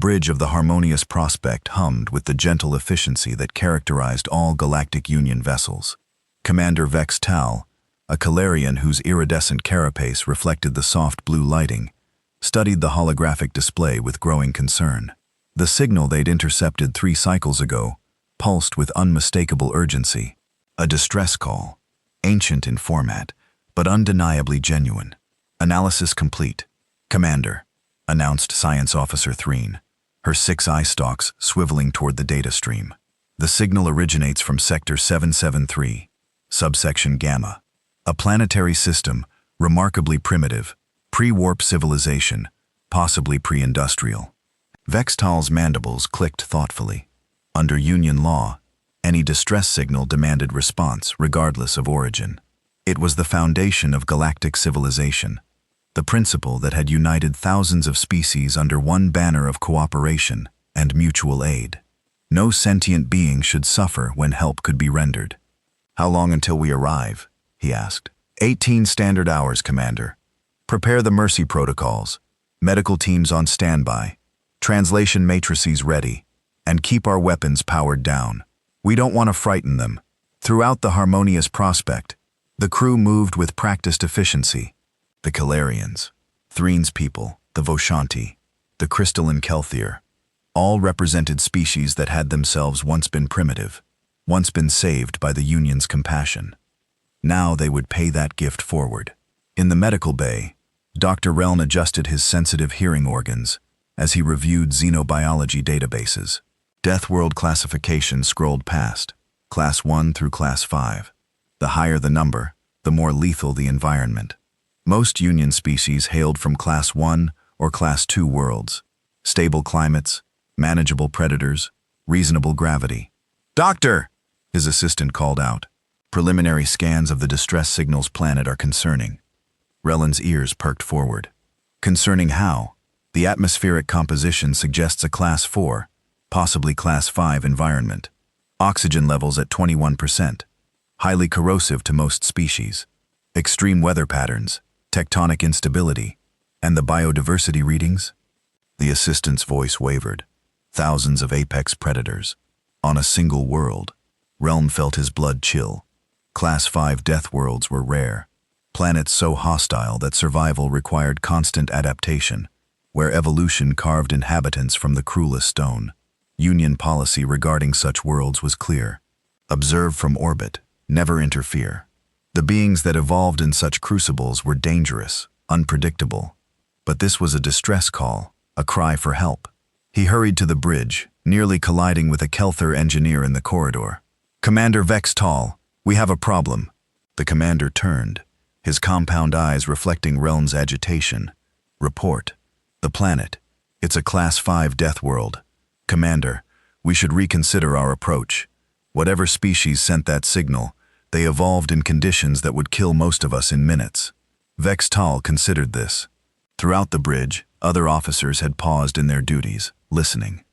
bridge of the harmonious prospect hummed with the gentle efficiency that characterized all Galactic Union vessels. Commander Vex Tal, a Calarian whose iridescent carapace reflected the soft blue lighting, studied the holographic display with growing concern. The signal they'd intercepted 3 cycles ago pulsed with unmistakable urgency. A distress call, ancient in format, but undeniably genuine. Analysis complete. Commander, announced Science Officer Threen, her 6 eye stalks swiveling toward the data stream. The signal originates from Sector 773, subsection Gamma, a planetary system remarkably primitive, pre-warp civilization, possibly pre-industrial. Vex Tal's mandibles clicked thoughtfully. Under Union law, any distress signal demanded response regardless of origin. It was the foundation of galactic civilization, the principle that had united thousands of species under one banner of cooperation and mutual aid. No sentient being should suffer when help could be rendered. "How long until we arrive?" he asked. 18 standard hours, Commander. Prepare the Mercy protocols, medical teams on standby, translation matrices ready, and keep our weapons powered down. We don't want to frighten them. Throughout the harmonious prospect, the crew moved with practiced efficiency. The Calarians, Threen's people, the Voshanti, the crystalline Kelthier, all represented species that had themselves once been primitive, once been saved by the Union's compassion. Now they would pay that gift forward. In the medical bay, Dr. Reln adjusted his sensitive hearing organs as he reviewed xenobiology databases. Death World classification scrolled past, Class 1 through Class 5. The higher the number, the more lethal the environment. Most Union species hailed from Class 1 or Class 2 worlds. Stable climates, manageable predators, reasonable gravity. "Doctor!" his assistant called out. "Preliminary scans of the distress signals planet are concerning." Rellen's ears perked forward. "Concerning how?" "The atmospheric composition suggests a Class 4, possibly Class 5 environment. Oxygen levels at 21%. Highly corrosive to most species. Extreme weather patterns, tectonic instability, and the biodiversity readings?" The assistant's voice wavered. Thousands of apex predators. On a single world. Relm felt his blood chill. Class 5 death worlds were rare. Planets so hostile that survival required constant adaptation, where evolution carved inhabitants from the cruelest stone. Union policy regarding such worlds was clear. Observe from orbit, never interfere. The beings that evolved in such crucibles were dangerous, unpredictable. But this was a distress call, a cry for help. He hurried to the bridge, nearly colliding with a Kelther engineer in the corridor. "Commander Vex Tal, we have a problem." The commander turned, his compound eyes reflecting Reln's agitation. "Report. The planet. It's a Class 5 death world. Commander, we should reconsider our approach. Whatever species sent that signal, they evolved in conditions that would kill most of us in minutes." Vex Tal considered this. Throughout the bridge, other officers had paused in their duties, listening.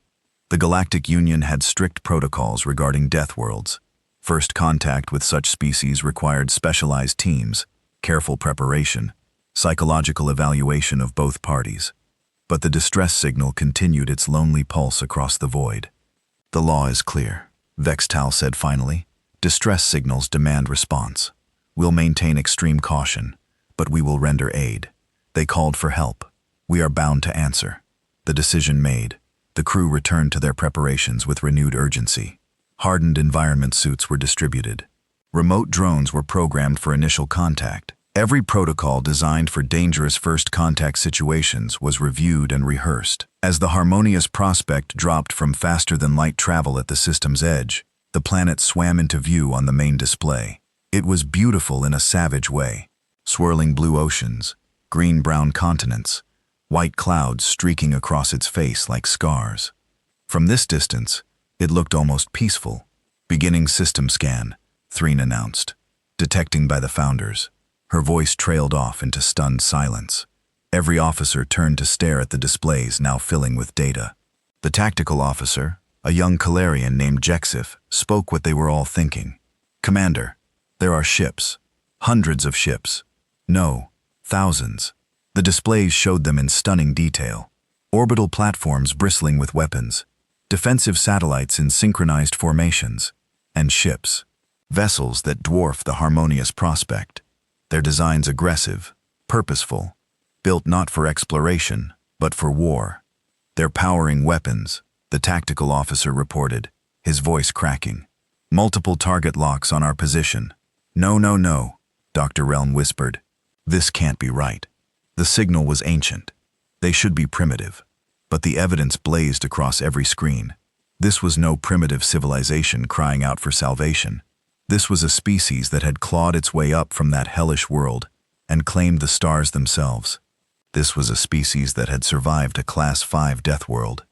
The Galactic Union had strict protocols regarding death worlds. First contact with such species required specialized teams, careful preparation, psychological evaluation of both parties. But the distress signal continued its lonely pulse across the void. "The law is clear," Vex Tal said finally. "Distress signals demand response. We'll maintain extreme caution, but we will render aid. They called for help. We are bound to answer." The decision made, the crew returned to their preparations with renewed urgency. Hardened environment suits were distributed. Remote drones were programmed for initial contact. Every protocol designed for dangerous first contact situations was reviewed and rehearsed. As the harmonious prospect dropped from faster-than-light travel at the system's edge, the planet swam into view on the main display. It was beautiful in a savage way. Swirling blue oceans, green-brown continents, white clouds streaking across its face like scars. From this distance, it looked almost peaceful. "Beginning system scan," Threen announced. "Detecting by the Founders." Her voice trailed off into stunned silence. Every officer turned to stare at the displays now filling with data. The tactical officer, a young Calarian named Jexif, spoke what they were all thinking. "Commander, there are ships. Hundreds of ships. No, thousands." The displays showed them in stunning detail. orbital platforms bristling with weapons, defensive satellites in synchronized formations, and ships, vessels that dwarf the harmonious prospect. Their designs aggressive, purposeful, built not for exploration, but for war. Their powering weapons, the tactical officer reported, his voice cracking. Multiple target locks on our position. No, no, no, Dr. Relm whispered. This can't be right. The signal was ancient. They should be primitive. But the evidence blazed across every screen. This was no primitive civilization crying out for salvation. This was a species that had clawed its way up from that hellish world and claimed the stars themselves. This was a species that had survived a Class 5 death world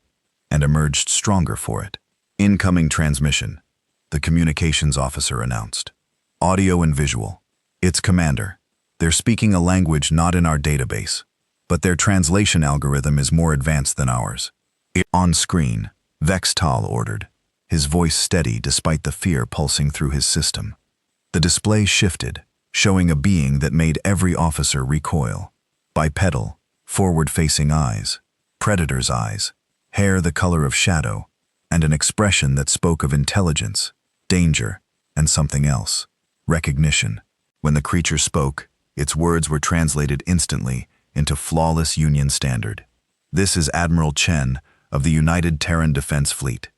and emerged stronger for it. Incoming transmission, the communications officer announced. Audio and visual. It's Commander. They're speaking a language not in our database, but their translation algorithm is more advanced than ours. On screen, Vex Tal ordered, his voice steady despite the fear pulsing through his system. The display shifted, showing a being that made every officer recoil. Bipedal, forward-facing eyes, predator's eyes, hair the color of shadow, and an expression that spoke of intelligence, danger, and something else, recognition. When the creature spoke, its words were translated instantly into flawless Union standard. This is Admiral Chen of the United Terran Defense Fleet.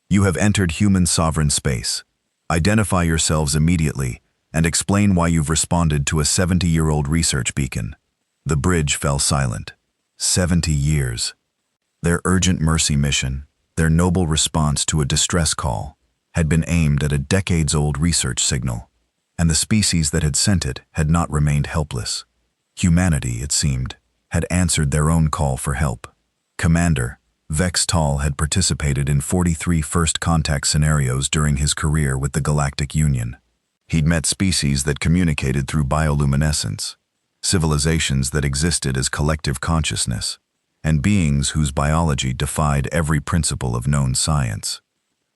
You have entered human sovereign space. Identify yourselves immediately and explain why you've responded to a 70-year-old research beacon. The bridge fell silent. 70 years. Their urgent mercy mission, their noble response to a distress call, had been aimed at a decades-old research signal, and the species that had sent it had not remained helpless. Humanity, it seemed, had answered their own call for help. Commander, Vex Tal had participated in 43 first contact scenarios during his career with the Galactic Union. He'd met species that communicated through bioluminescence, civilizations that existed as collective consciousness, and beings whose biology defied every principle of known science.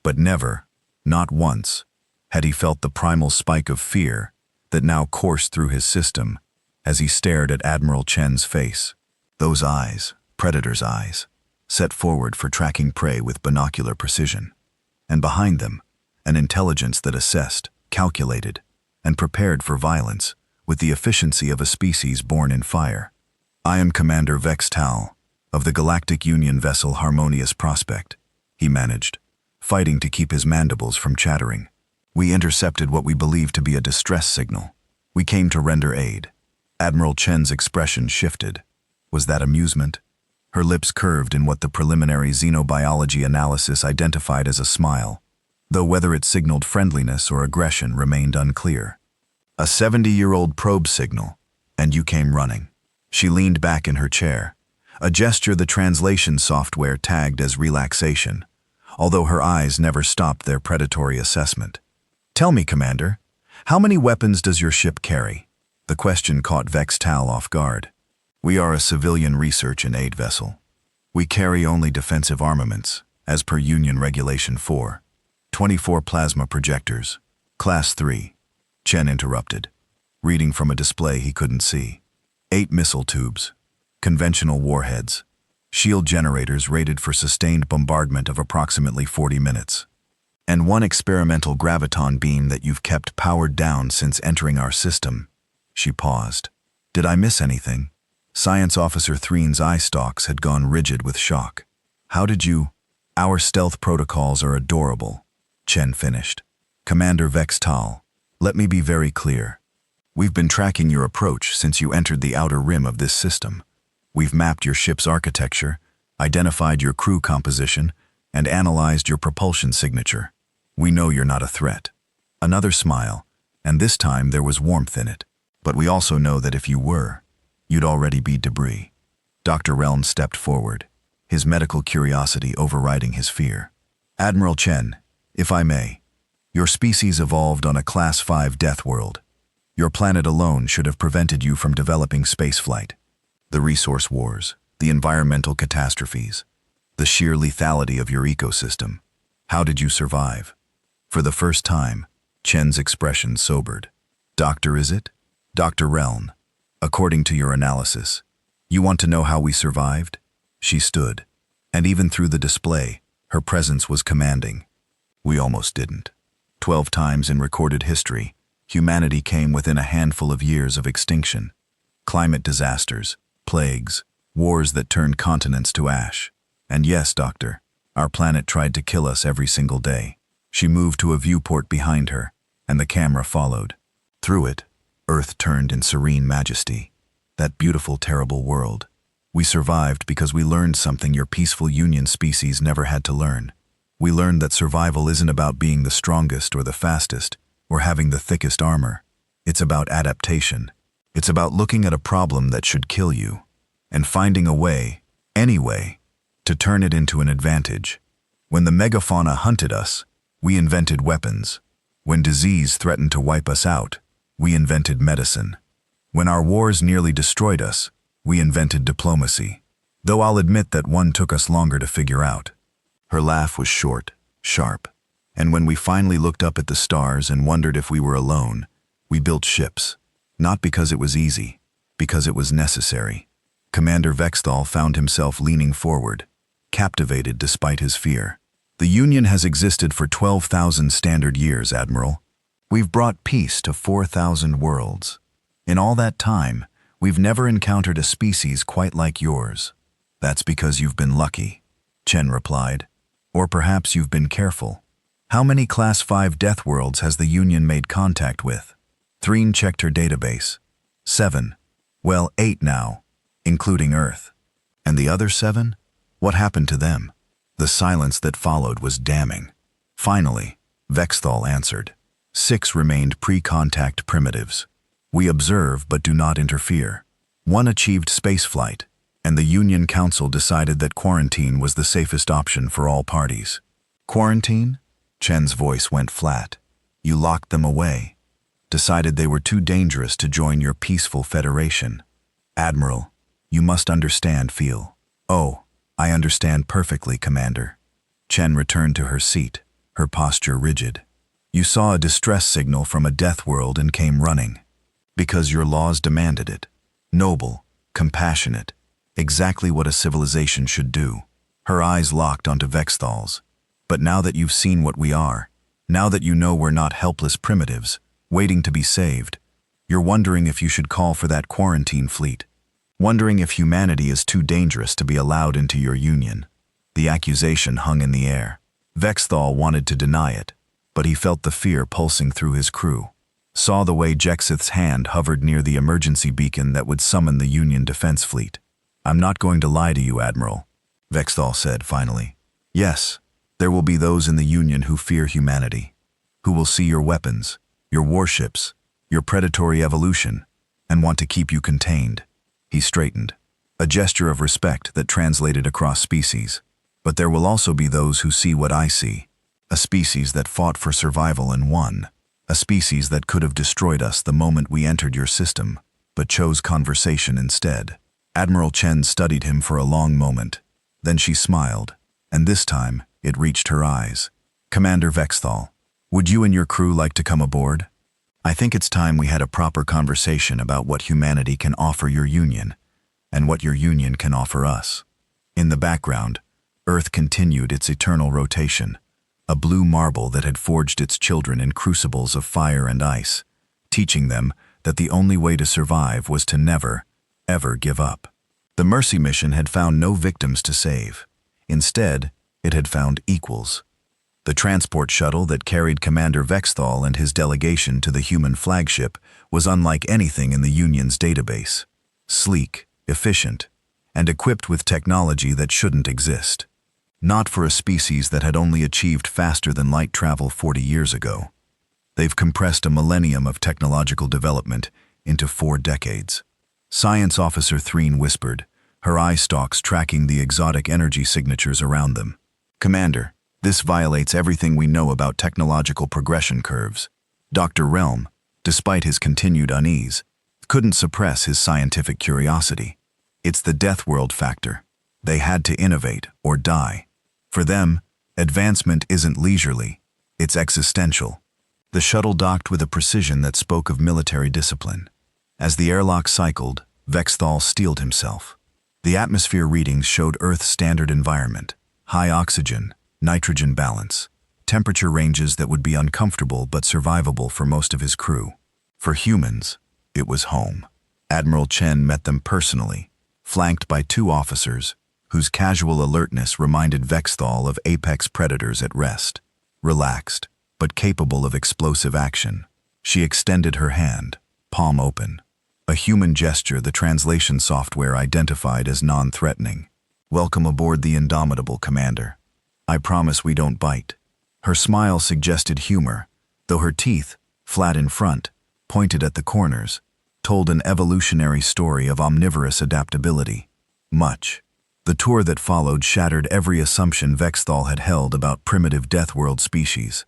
But never, not once, had he felt the primal spike of fear that now coursed through his system as he stared at Admiral Chen's face. Those eyes, predator's eyes, set forward for tracking prey with binocular precision, and behind them, an intelligence that assessed, calculated, and prepared for violence with the efficiency of a species born in fire. I am Commander Vex Tal, of the Galactic Union vessel Harmonious Prospect, he managed, fighting to keep his mandibles from chattering. We intercepted what we believed to be a distress signal. We came to render aid. Admiral Chen's expression shifted. Was that amusement? Her lips curved in what the preliminary xenobiology analysis identified as a smile, though whether it signaled friendliness or aggression remained unclear. A 70-year-old probe signal, and you came running. She leaned back in her chair, a gesture the translation software tagged as relaxation, although her eyes never stopped their predatory assessment. Tell me, Commander, how many weapons does your ship carry? The question caught Vex Tal off guard. We are a civilian research and aid vessel. We carry only defensive armaments, as per Union Regulation 4. 24 plasma projectors. Class 3. Chen interrupted, reading from a display he couldn't see. 8 missile tubes. Conventional warheads. Shield generators rated for sustained bombardment of approximately 40 minutes. And 1 experimental graviton beam that you've kept powered down since entering our system. She paused. Did I miss anything? Science Officer Threen's eye stalks had gone rigid with shock. How did you? Our stealth protocols are adorable, Chen finished. Commander Vex Tal, let me be very clear. We've been tracking your approach since you entered the outer rim of this system. We've mapped your ship's architecture, identified your crew composition, and analyzed your propulsion signature. We know you're not a threat. Another smile, and this time there was warmth in it. But we also know that if you were, you'd already be debris. Dr. Relm stepped forward, his medical curiosity overriding his fear. Admiral Chen, if I may, your species evolved on a Class 5 death world. Your planet alone should have prevented you from developing spaceflight. The resource wars, the environmental catastrophes, the sheer lethality of your ecosystem. How did you survive? For the first time, Chen's expression sobered. Doctor, is it? Dr. Relm, according to your analysis, you want to know how we survived? She stood, and even through the display, her presence was commanding. We almost didn't. 12 times in recorded history, humanity came within a handful of years of extinction. Climate disasters, plagues, wars that turned continents to ash. And yes, Doctor, our planet tried to kill us every single day. She moved to a viewport behind her, and the camera followed. Through it, Earth turned in serene majesty. That beautiful, terrible world. We survived because we learned something your peaceful union species never had to learn. We learned that survival isn't about being the strongest or the fastest, or having the thickest armor. It's about adaptation. It's about looking at a problem that should kill you, and finding a way, any way, to turn it into an advantage. When the megafauna hunted us, we invented weapons. When disease threatened to wipe us out, we invented medicine. When our wars nearly destroyed us, we invented diplomacy. Though I'll admit that one took us longer to figure out. Her laugh was short, sharp, and when we finally looked up at the stars and wondered if we were alone, we built ships. Not because it was easy, because it was necessary. Commander Vexthal found himself leaning forward, captivated despite his fear. The Union has existed for 12,000 standard years, Admiral. We've brought peace to 4,000 worlds. In all that time, we've never encountered a species quite like yours. That's because you've been lucky, Chen replied. Or perhaps you've been careful. How many Class 5 death worlds has the Union made contact with? Threen checked her database. 7. Well, 8 now, including Earth. And the other 7? What happened to them? The silence that followed was damning. Finally, Vexthal answered. 6 remained pre-contact primitives. We observe but do not interfere. 1 achieved spaceflight, and the Union Council decided that quarantine was the safest option for all parties. Quarantine? Chen's voice went flat. You locked them away. Decided they were too dangerous to join your peaceful federation. Admiral, you must understand, feel. Oh, I understand perfectly, Commander. Chen returned to her seat, her posture rigid. You saw a distress signal from a death world and came running. Because your laws demanded it. Noble, compassionate, exactly what a civilization should do. Her eyes locked onto Vexthal's. But now that you've seen what we are, now that you know we're not helpless primitives, waiting to be saved, you're wondering if you should call for that quarantine fleet. Wondering if humanity is too dangerous to be allowed into your union. The accusation hung in the air. Vexthal wanted to deny it, but he felt the fear pulsing through his crew. Saw the way Jexith's hand hovered near the emergency beacon that would summon the Union defense fleet. I'm not going to lie to you, Admiral, Vexthal said finally. Yes, there will be those in the Union who fear humanity, who will see your weapons, your warships, your predatory evolution, and want to keep you contained. He straightened, a gesture of respect that translated across species. But there will also be those who see what I see, a species that fought for survival and won, a species that could have destroyed us the moment we entered your system, but chose conversation instead. Admiral Chen studied him for a long moment. Then she smiled, and this time it reached her eyes. Commander Vexthal, would you and your crew like to come aboard? I think it's time we had a proper conversation about what humanity can offer your union, and what your union can offer us. In the background, Earth continued its eternal rotation, a blue marble that had forged its children in crucibles of fire and ice, teaching them that the only way to survive was to never, ever give up. The Mercy mission had found no victims to save. Instead, it had found equals. The transport shuttle that carried Commander Vexthal and his delegation to the human flagship was unlike anything in the Union's database. Sleek, efficient, and equipped with technology that shouldn't exist. Not for a species that had only achieved faster-than-light travel 40 years ago. They've compressed a millennium of technological development into 4 decades. Science Officer Threen whispered, her eye stalks tracking the exotic energy signatures around them. Commander, this violates everything we know about technological progression curves. Dr. Realm, despite his continued unease, couldn't suppress his scientific curiosity. It's the death world factor. They had to innovate or die. For them, advancement isn't leisurely, it's existential. The shuttle docked with a precision that spoke of military discipline. As the airlock cycled, Vexthal steeled himself. The atmosphere readings showed Earth's standard environment, high oxygen, nitrogen balance, temperature ranges that would be uncomfortable but survivable for most of his crew. For humans, it was home. Admiral Chen met them personally, flanked by 2 officers whose casual alertness reminded Vexthal of apex predators at rest. Relaxed, but capable of explosive action, she extended her hand, palm open. A human gesture the translation software identified as non-threatening. "Welcome aboard the indomitable, Commander. I promise we don't bite." Her smile suggested humor, though her teeth, flat in front, pointed at the corners, told an evolutionary story of omnivorous adaptability. The tour that followed shattered every assumption Vexthal had held about primitive Deathworld species.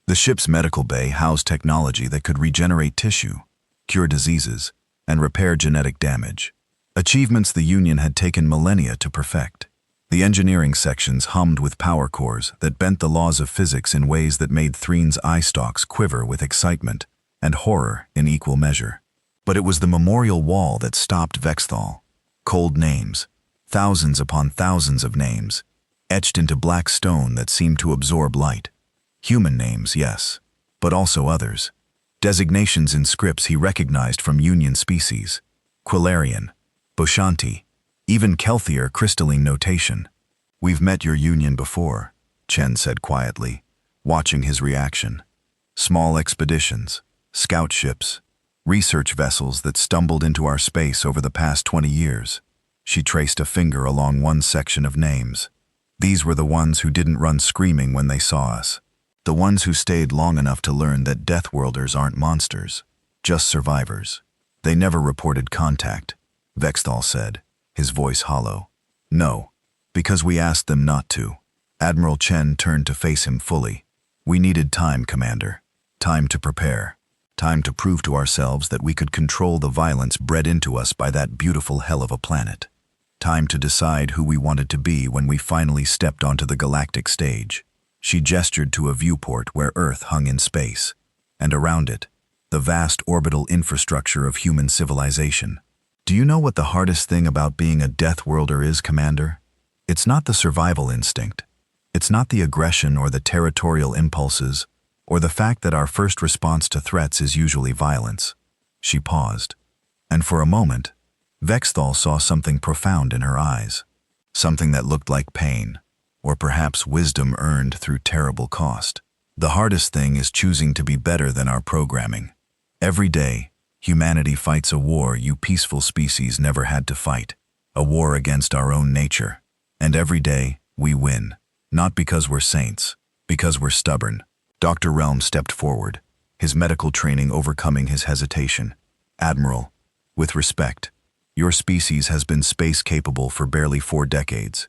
The ship's medical bay housed technology that could regenerate tissue, cure diseases, and repair genetic damage. Achievements the Union had taken millennia to perfect. The engineering sections hummed with power cores that bent the laws of physics in ways that made Threen's eye stalks quiver with excitement and horror in equal measure. But it was the memorial wall that stopped Vexthal. Cold names, thousands upon thousands of names, etched into black stone that seemed to absorb light. Human names, yes, but also others. Designations in scripts he recognized from Union species. Quilarian, Boshanti, even Kelthier crystalline notation. "We've met your Union before," Chen said quietly, watching his reaction. "Small expeditions, scout ships, research vessels that stumbled into our space over the past 20 years. She traced a finger along one section of names. "These were the ones who didn't run screaming when they saw us. The ones who stayed long enough to learn that Deathworlders aren't monsters, just survivors. They never reported contact," Vexthal said, his voice hollow. "No, because we asked them not to." Admiral Chen turned to face him fully. "We needed time, Commander. Time to prepare. Time to prove to ourselves that we could control the violence bred into us by that beautiful hell of a planet. Time to decide who we wanted to be when we finally stepped onto the galactic stage." She gestured to a viewport where Earth hung in space, and around it, the vast orbital infrastructure of human civilization. "Do you know what the hardest thing about being a Deathworlder is, Commander? It's not the survival instinct. It's not the aggression or the territorial impulses, or the fact that our first response to threats is usually violence." She paused, and for a moment, Vexthal saw something profound in her eyes, something that looked like pain, or perhaps wisdom earned through terrible cost. "The hardest thing is choosing to be better than our programming. Every day, humanity fights a war you peaceful species never had to fight, a war against our own nature. And every day, we win, not because we're saints, because we're stubborn." Dr. Relm stepped forward, his medical training overcoming his hesitation. "Admiral, with respect, your species has been space-capable for barely 4 decades.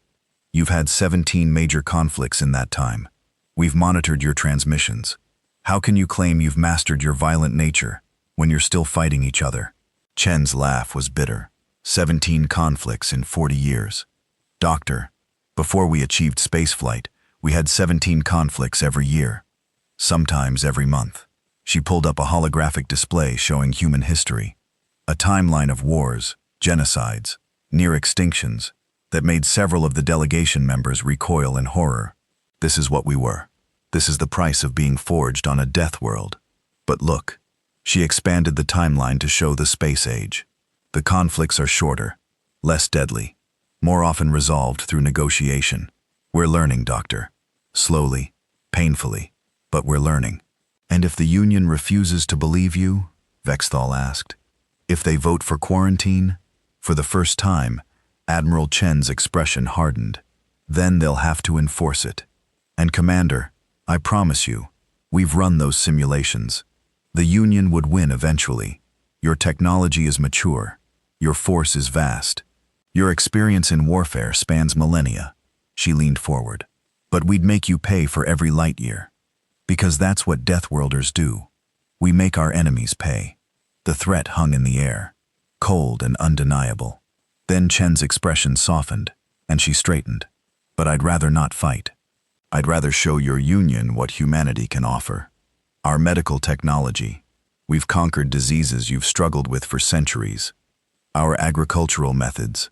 You've had 17 major conflicts in that time. We've monitored your transmissions. How can you claim you've mastered your violent nature when you're still fighting each other?" Chen's laugh was bitter. 17 conflicts in 40 years. "Doctor, before we achieved spaceflight, we had 17 conflicts every year. Sometimes every month." She pulled up a holographic display showing human history. A timeline of wars, genocides, near extinctions, that made several of the delegation members recoil in horror. "This is what we were. This is the price of being forged on a death world. But look," she expanded the timeline to show the space age. "The conflicts are shorter, less deadly, more often resolved through negotiation. We're learning, Doctor. Slowly, painfully, but we're learning." "And if the Union refuses to believe you?" Vexthal asked. "If they vote for quarantine?" For the first time, Admiral Chen's expression hardened. "Then they'll have to enforce it. And Commander, I promise you, we've run those simulations. The Union would win eventually. Your technology is mature. Your force is vast. Your experience in warfare spans millennia." She leaned forward. "But we'd make you pay for every light year. Because that's what Deathworlders do. We make our enemies pay." The threat hung in the air, cold and undeniable. Then Chen's expression softened, and she straightened. "But I'd rather not fight. I'd rather show your Union what humanity can offer. Our medical technology. We've conquered diseases you've struggled with for centuries. Our agricultural methods.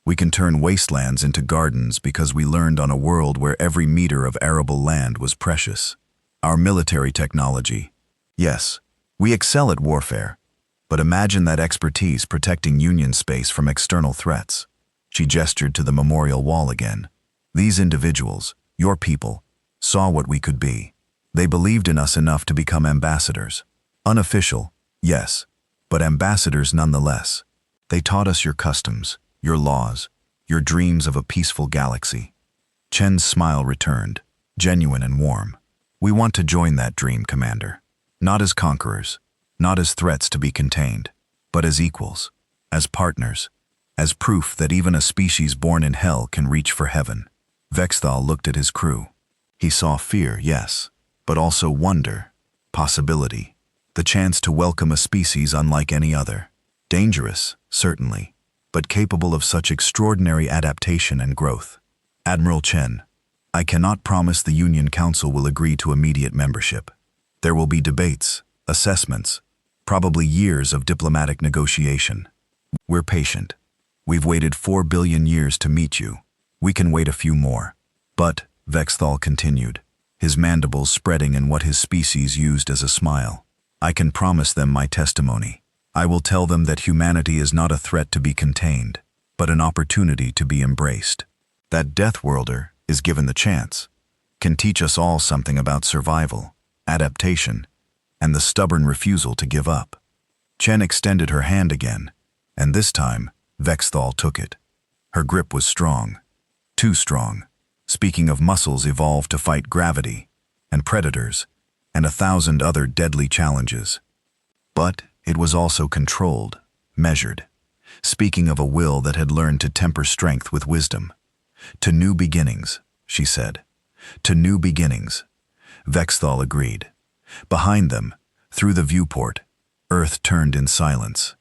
We can turn wastelands into gardens because we learned on a world where every meter of arable land was precious. Our military technology. Yes, we excel at warfare, but imagine that expertise protecting Union space from external threats. She gestured to the memorial wall again. These individuals, your people, saw what we could be. They believed in us enough to become ambassadors. Unofficial, yes, but ambassadors nonetheless. They taught us your customs, your laws, your dreams of a peaceful galaxy. Chen's smile returned, genuine and warm. We want to join that dream, Commander. Not as conquerors, not as threats to be contained, but as equals, as partners, as proof that even a species born in hell can reach for heaven. Vexthal looked at his crew. He saw fear, yes, but also wonder, possibility, the chance to welcome a species unlike any other. Dangerous, certainly, but capable of such extraordinary adaptation and growth. Admiral Chen, I cannot promise the Union Council will agree to immediate membership. There will be debates, assessments, probably years of diplomatic negotiation. We're patient. We've waited 4 billion years to meet you. We can wait a few more. But, Vexthal continued, his mandibles spreading in what his species used as a smile, I can promise them my testimony. I will tell them that humanity is not a threat to be contained, but an opportunity to be embraced. That Deathworlder is given the chance, can teach us all something about survival, adaptation, and the stubborn refusal to give up. Chen extended her hand again, and this time, Vexthal took it. Her grip was strong, too strong. Speaking of muscles evolved to fight gravity, and predators, and 1,000 other deadly challenges. But it was also controlled, measured, speaking of a will that had learned to temper strength with wisdom. To new beginnings, she said. To new beginnings. Vexthal agreed. Behind them, through the viewport, Earth turned in silence.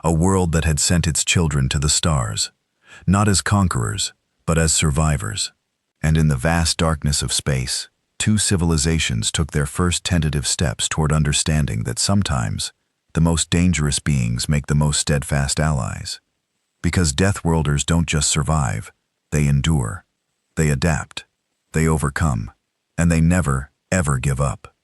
A world that had sent its children to the stars, not as conquerors, but as survivors. And in the vast darkness of space, 2 civilizations took their first tentative steps toward understanding that sometimes the most dangerous beings make the most steadfast allies. Because Deathworlders don't just survive, they endure, they adapt, they overcome, and they never, ever give up.